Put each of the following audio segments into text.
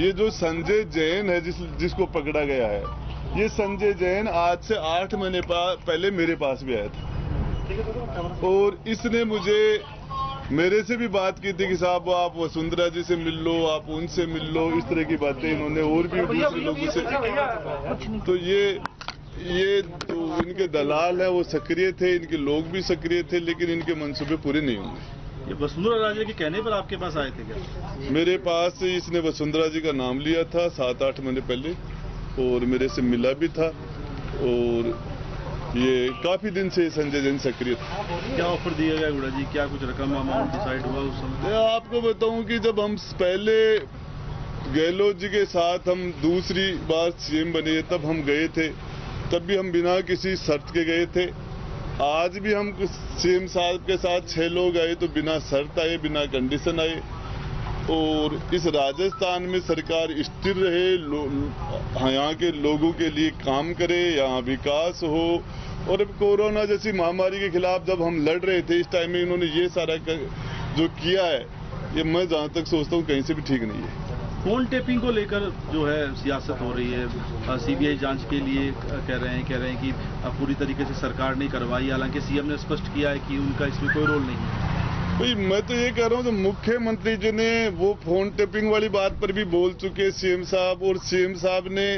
ये जो संजय जैन है जिसको पकड़ा गया है, ये संजय जैन आज से 8 महीने पहले मेरे पास भी आया था और इसने मेरे से भी बात की थी कि साहब आप वसुंधरा जी से मिल लो, आप उनसे मिल लो, इस तरह की बातें इन्होंने और भी दूसरे लोगों से। तो ये तो इनके दलाल है, वो सक्रिय थे, इनके लोग भी सक्रिय थे, लेकिन इनके मंसूबे पूरे नहीं होंगे। ये वसुंधरा राजे के कहने पर आपके पास आए थे क्या? मेरे पास इसने वसुंधरा जी का नाम लिया था 7-8 महीने पहले और मेरे से मिला भी था और ये काफी दिन से संजय जैन सक्रिय था। क्या ऑफर दिया गया गुड़ा जी? क्या कुछ रकम अमाउंट डिसाइड हुआ उस समय? मैं आपको बताऊं कि जब हम पहले गहलोत जी के साथ हम दूसरी बार सीएम बने तब हम गए थे, तब भी हम बिना किसी शर्त के गए थे। आज भी हम सीएम साहब के साथ 6 लोग आए तो बिना शर्त आए, बिना कंडीशन आए। और इस राजस्थान में सरकार स्थिर रहे, यहाँ के लोगों के लिए काम करे, यहाँ विकास हो। और अब कोरोना जैसी महामारी के खिलाफ जब हम लड़ रहे थे, इस टाइम में इन्होंने ये सारा जो किया है, ये मैं जहाँ तक सोचता हूँ कहीं से भी ठीक नहीं है। फोन टेपिंग को लेकर जो है सियासत हो रही है, सीबीआई जांच के लिए कह रहे हैं कि पूरी तरीके से सरकार ने करवाई, हालांकि सीएम ने स्पष्ट किया है कि उनका इसमें कोई रोल नहीं है। भाई मैं तो ये कह रहा हूँ, तो मुख्यमंत्री जी ने वो फोन टेपिंग वाली बात पर भी बोल चुके सीएम साहब, और सीएम साहब ने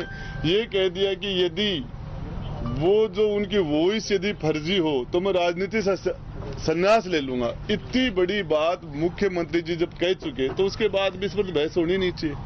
ये कह दिया कि यदि वो जो उनकी वॉइस यदि फर्जी हो तो मैं राजनीति से संन्यास ले लूंगा। इतनी बड़ी बात मुख्यमंत्री जी जब कह चुके तो उसके बाद भी इस पर बहस होनी नहीं चाहिए।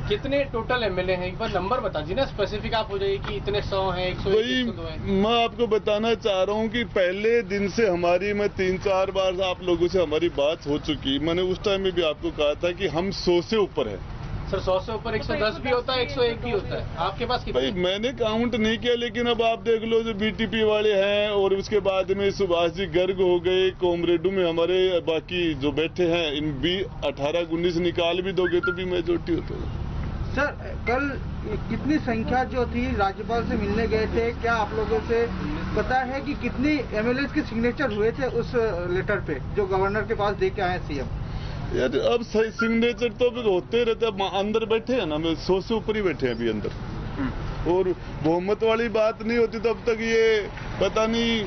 कितने टोटल एमएलए हैं, एक बार नंबर बता दीजिए ना, स्पेसिफिक आप हो जाइए कि इतने 100 हैं, 101, 102 हैं। मैं आपको बताना चाह रहा हूं कि पहले दिन से मैं 3-4 बार आप लोगों से हमारी बात हो चुकी। मैंने उस टाइम में भी आपको कहा था कि हम 100 से ऊपर है। सर 100 से ऊपर 110 भी होता है, 101 भी होता है। आपके पास कितने? भाई मैंने काउंट नहीं किया, लेकिन अब आप देख लो जो बीटीपी वाले हैं और उसके बाद में सुभाष जी गर्ग हो गए, कॉमरेडों में हमारे बाकी जो बैठे हैं, इन भी 18-19 निकाल भी दोगे तो भी मेजोरिटी होता है। सर कल कितनी संख्या जो थी राज्यपाल से मिलने गए थे, क्या आप लोगों से पता है कि कितनी एमएलए के सिग्नेचर हुए थे उस लेटर पे जो गवर्नर के पास दे के आए सीएम? यार अब सिग्नेचर तो अभी होते रहते, अब अंदर बैठे हैं ना, 100 से ऊपर ही बैठे हैं अभी अंदर। और बहुमत वाली बात नहीं होती तो अब तक ये पता नहीं,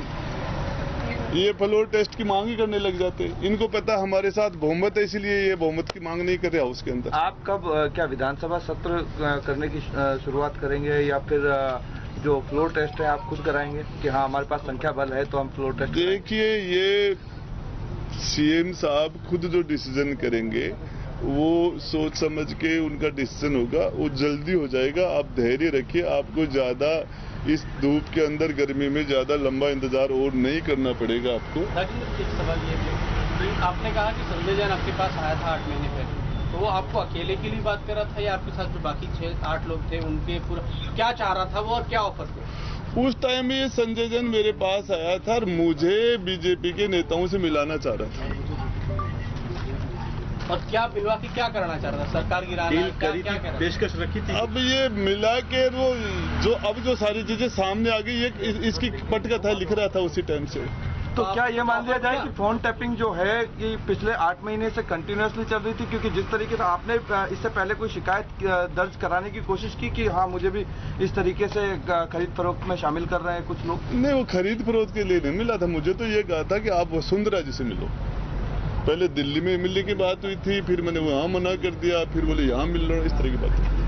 ये फ्लोर टेस्ट की मांग ही करने लग जाते। इनको पता हमारे साथ बहुमत है, इसलिए ये बहुमत की मांग नहीं कर रहे हाउस के अंदर। आप कब क्या विधानसभा सत्र करने की शुरुआत करेंगे या फिर जो फ्लोर टेस्ट है आप खुद कराएंगे कि हाँ हमारे पास संख्या बल है तो हम फ्लोर टेस्ट? देखिए ये सीएम साहब खुद जो डिसीजन करेंगे वो सोच समझ के उनका डिसीजन होगा, वो जल्दी हो जाएगा। आप धैर्य रखिए, आपको ज्यादा इस धूप के अंदर गर्मी में ज्यादा लंबा इंतजार और नहीं करना पड़ेगा आपको। एक सवाल ये है कि आपने कहा कि संजय जैन आपके पास आया था 8 महीने पहले, तो वो आपको अकेले के लिए बात कर रहा था या आपके साथ जो बाकी 6-8 लोग थे उनके पूरा क्या चाह रहा था वो और क्या ऑफर थे? उस टाइम में ये संजय जैन मेरे पास आया था और मुझे बीजेपी के नेताओं से मिलाना चाह रहा था। और क्या मिलवा के क्या करना चाह रहा था? सरकार गिराना, क्या पेशकश रखी थी? अब ये मिला के वो जो सारी चीजें सामने आ गई, ये इसकी पटकथा लिख रहा था उसी टाइम से। तो क्या ये मान लिया जाए कि फोन टैपिंग जो है कि पिछले 8 महीने से कंटिन्यूअसली चल रही थी, क्योंकि जिस तरीके से आपने इससे पहले कोई शिकायत दर्ज कराने की कोशिश की कि हाँ मुझे भी इस तरीके से खरीद फरोख्त में शामिल कर रहे हैं कुछ लोग? नहीं, वो खरीद फरोख्त के लिए नहीं मिला था। मुझे तो ये कहा था कि आप वसुंधरा जी से मिलो। पहले दिल्ली में मिलने की बात हुई थी, फिर मैंने वहाँ मना कर दिया, फिर बोले यहाँ मिल लो, इस तरह की बात।